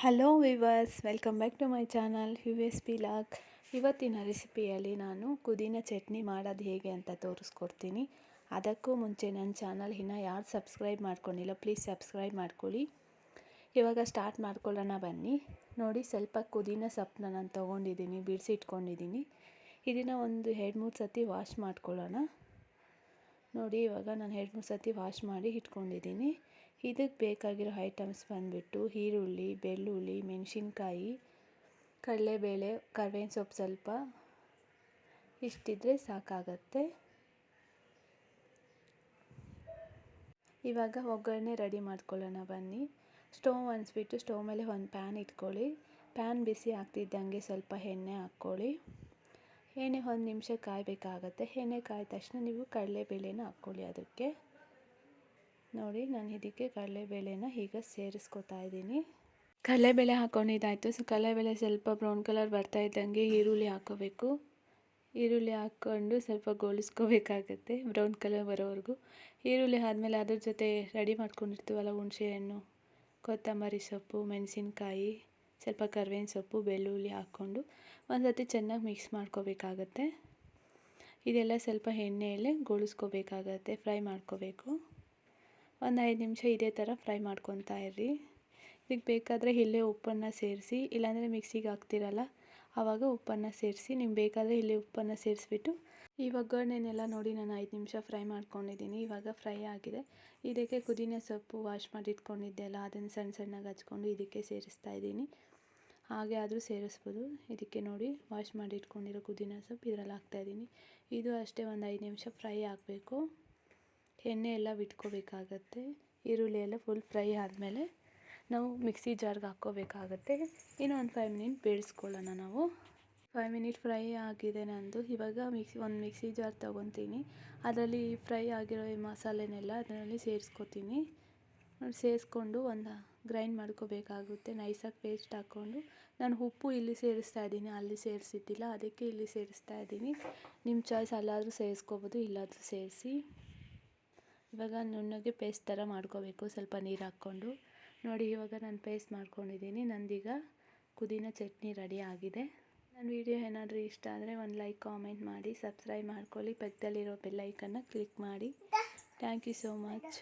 Hello viewers, welcome back to my channel USP log. ಇವತ್ತಿನ ರೆಸಿಪಿಯಲ್ಲಿ ನಾನು ಪುದೀನ ಚಟ್ನಿ ಮಾಡೋದು ಹೇಗೆ ಅಂತ ತೋರಿಸ್ಕೊಡ್ತೀನಿ. ಅದಕ್ಕೂ ಮುಂಚೆ ನನ್ನ ಚಾನಲ್ ಇನ್ನೂ ಯಾರು ಸಬ್ಸ್ಕ್ರೈಬ್ ಮಾಡ್ಕೊಂಡಿಲ್ಲ, ಪ್ಲೀಸ್ ಸಬ್ಸ್ಕ್ರೈಬ್ ಮಾಡ್ಕೊಳ್ಳಿ. ಇವಾಗ ಸ್ಟಾರ್ಟ್ ಮಾಡ್ಕೊಳ್ಳೋಣ ಬನ್ನಿ. ನೋಡಿ, ಸ್ವಲ್ಪ ಪುದೀನ ಸೊಪ್ಪನ್ನ ನಾನು ತೊಗೊಂಡಿದ್ದೀನಿ, ಬಿಡಿಸಿಟ್ಕೊಂಡಿದ್ದೀನಿ. ಇದನ್ನು ಒಂದು 2-3 ಸತಿ ವಾಶ್ ಮಾಡ್ಕೊಳ್ಳೋಣ. ನೋಡಿ, ಇವಾಗ ನಾನು 2-3 ಸತಿ ವಾಶ್ ಮಾಡಿ ಇಟ್ಕೊಂಡಿದ್ದೀನಿ. ಇದಕ್ಕೆ ಬೇಕಾಗಿರೋ ಐಟಮ್ಸ್ ಬಂದುಬಿಟ್ಟು ಈರುಳ್ಳಿ, ಬೆಳ್ಳುಳ್ಳಿ, ಮೆಣಸಿನ್ಕಾಯಿ, ಕಡಲೆಬೇಳೆ, ಕರ್ಬೇವಿನ ಸೊಪ್ಪು ಸ್ವಲ್ಪ, ಇಷ್ಟಿದ್ರೆ ಸಾಕಾಗತ್ತೆ. ಇವಾಗ ಒಗ್ಗರಣೆ ರೆಡಿ ಮಾಡ್ಕೊಳ್ಳೋಣ ಬನ್ನಿ. ಸ್ಟವ್ ಅಂಟಿಸ್ಬಿಟ್ಟು ಸ್ಟವ್ ಮೇಲೆ ಒಂದು ಪ್ಯಾನ್ ಇಟ್ಕೊಳ್ಳಿ. ಪ್ಯಾನ್ ಬಿಸಿ ಆಗ್ತಿದ್ದಂಗೆ ಸ್ವಲ್ಪ ಎಣ್ಣೆ ಹಾಕ್ಕೊಳ್ಳಿ. ಎಣ್ಣೆ 1 ನಿಮಿಷ ಕಾಯಬೇಕಾಗತ್ತೆ. ಎಣ್ಣೆ ಕಾಯ್ದ ತಕ್ಷಣ ನೀವು ಕಡಲೆಬೇಳೆನ ಹಾಕ್ಕೊಳ್ಳಿ. ಅದಕ್ಕೆ ನೋಡಿ, ನಾನು ಇದಕ್ಕೆ ಕಡಲೆಬೇಳೆನ ಈಗ ಸೇರಿಸ್ಕೊತಾ ಇದ್ದೀನಿ. ಕಡಲೆಬೇಳೆ ಹಾಕ್ಕೊಂಡಿದ್ದಾಯಿತು. ಕಡಲೆಬೇಳೆ ಸ್ವಲ್ಪ ಬ್ರೌನ್ ಕಲರ್ ಬರ್ತಾ ಇದ್ದಂಗೆ ಈರುಳ್ಳಿ ಹಾಕ್ಕೋಬೇಕು. ಈರುಳ್ಳಿ ಹಾಕ್ಕೊಂಡು ಸ್ವಲ್ಪ ಗೋಳಿಸ್ಕೋಬೇಕಾಗತ್ತೆ ಬ್ರೌನ್ ಕಲರ್ ಬರೋವರೆಗೂ. ಈರುಳ್ಳಿ ಆದಮೇಲೆ ಅದ್ರ ಜೊತೆ ರೆಡಿ ಮಾಡ್ಕೊಂಡಿರ್ತೀವಲ್ಲ, ಹುಣಸೆಹಣ್ಣು, ಕೊತ್ತಂಬರಿ ಸೊಪ್ಪು, ಮೆಣಸಿನ್ಕಾಯಿ, ಸ್ವಲ್ಪ ಕರ್ಬೇವಿನ ಸೊಪ್ಪು, ಬೆಳ್ಳುಳ್ಳಿ ಹಾಕ್ಕೊಂಡು ಒಂದು ಸತಿ ಚೆನ್ನಾಗಿ ಮಿಕ್ಸ್ ಮಾಡ್ಕೋಬೇಕಾಗತ್ತೆ. ಇದೆಲ್ಲ ಸ್ವಲ್ಪ ಎಣ್ಣೆಯಲ್ಲೇ ಗೋಳಿಸ್ಕೋಬೇಕಾಗತ್ತೆ, ಫ್ರೈ ಮಾಡ್ಕೋಬೇಕು. ಒಂದು 5 ನಿಮಿಷ ಇದೇ ಥರ ಫ್ರೈ ಮಾಡ್ಕೊತಾ ಇರ್ರಿ. ಇದಕ್ಕೆ ಬೇಕಾದರೆ ಇಲ್ಲೇ ಉಪ್ಪನ್ನು ಸೇರಿಸಿ, ಇಲ್ಲಾಂದರೆ ಮಿಕ್ಸಿಗೆ ಹಾಕ್ತಿರಲ್ಲ ಆವಾಗ ಉಪ್ಪನ್ನು ಸೇರಿಸಿ, ನಿಮ್ಗೆ ಬೇಕಾದರೆ ಇಲ್ಲೇ ಉಪ್ಪನ್ನು ಸೇರಿಸ್ಬಿಟ್ಟು ಈ ಒಗ್ಗರಣೆನೆಲ್ಲ ನೋಡಿ ನಾನು 5 ನಿಮಿಷ ಫ್ರೈ ಮಾಡ್ಕೊಂಡಿದ್ದೀನಿ. ಇವಾಗ ಫ್ರೈ ಆಗಿದೆ. ಇದಕ್ಕೆ ಪುದೀನ ಸೊಪ್ಪು ವಾಶ್ ಮಾಡಿ ಇಟ್ಕೊಂಡಿದ್ದೆಲ್ಲ ಅದನ್ನು ಸಣ್ಣ ಸಣ್ಣಗೆ ಹಚ್ಕೊಂಡು ಇದಕ್ಕೆ ಸೇರಿಸ್ತಾ ಇದ್ದೀನಿ. ಹಾಗೆ ಆದರೂ ಸೇರಿಸ್ಬೋದು. ಇದಕ್ಕೆ ನೋಡಿ, ವಾಶ್ ಮಾಡಿ ಇಟ್ಕೊಂಡಿರೋ ಪುದೀನ ಸೊಪ್ಪು ಇದರಲ್ಲಿ ಹಾಕ್ತಾಯಿದ್ದೀನಿ. ಇದು ಅಷ್ಟೇ ಒಂದು 5 ನಿಮಿಷ ಫ್ರೈ ಆಗಬೇಕು. ಎಣ್ಣೆ ಎಲ್ಲ ಬಿಟ್ಕೋಬೇಕಾಗತ್ತೆ. ಈರುಳ್ಳಿ ಎಲ್ಲ ಫುಲ್ ಫ್ರೈ ಆದಮೇಲೆ ನಾವು ಮಿಕ್ಸಿ ಜಾರ್ಗೆ ಹಾಕ್ಕೋಬೇಕಾಗತ್ತೆ. ಇನ್ನು ಒಂದು 5 ಮಿನಿಟ್ ಬೇಯಿಸ್ಕೊಳ್ಳೋಣ ನಾವು. 5 ಮಿನಿಟ್ ಫ್ರೈ ಆಗಿದೆ ನಂದು. ಇವಾಗ ಒಂದು ಮಿಕ್ಸಿ ಜಾರ್ ತೊಗೊತೀನಿ. ಅದರಲ್ಲಿ ಫ್ರೈ ಆಗಿರೋ ಈ ಮಸಾಲೆನೆಲ್ಲ ಅದರಲ್ಲಿ ಸೇರಿಸ್ಕೊತೀನಿ. ಸೇರಿಸ್ಕೊಂಡು ಒಂದು ಗ್ರೈಂಡ್ ಮಾಡ್ಕೋಬೇಕಾಗುತ್ತೆ. ನೈಸಾಗಿ ಪೇಸ್ಟ್ ಹಾಕ್ಕೊಂಡು, ನಾನು ಉಪ್ಪು ಇಲ್ಲಿ ಸೇರಿಸ್ತಾ ಇದ್ದೀನಿ, ಅಲ್ಲಿ ಸೇರಿಸಿದ್ದಿಲ್ಲ, ಅದಕ್ಕೆ ಇಲ್ಲಿ ಸೇರಿಸ್ತಾ ಇದ್ದೀನಿ. ನಿಮ್ಮ ಚಾಯ್ಸ್, ಅಲ್ಲಾದರೂ ಸೇರಿಸ್ಕೋಬೋದು, ಇಲ್ಲಾದರೂ ಸೇರಿಸಿ. ಇವಾಗ ನುಣ್ಣಗೆ ಪೇಸ್ಟ್ ಥರ ಮಾಡ್ಕೋಬೇಕು, ಸ್ವಲ್ಪ ನೀರು ಹಾಕ್ಕೊಂಡು. ನೋಡಿ, ಇವಾಗ ನಾನು ಪೇಸ್ಟ್ ಮಾಡ್ಕೊಂಡಿದ್ದೀನಿ. ನಂದೀಗ ಪುದೀನ ಚಟ್ನಿ ರೆಡಿ ಆಗಿದೆ. ನನ್ನ ವಿಡಿಯೋ ಏನಾದರೂ ಇಷ್ಟ ಆದರೆ ಒಂದು ಲೈಕ್, ಕಾಮೆಂಟ್ ಮಾಡಿ, ಸಬ್ಸ್ಕ್ರೈಬ್ ಮಾಡ್ಕೊಳ್ಳಿ. ಪಕ್ಕದಲ್ಲಿರೋ ಬೆಲ್ ಐಕನ್ನ ಕ್ಲಿಕ್ ಮಾಡಿ. Thank you so much.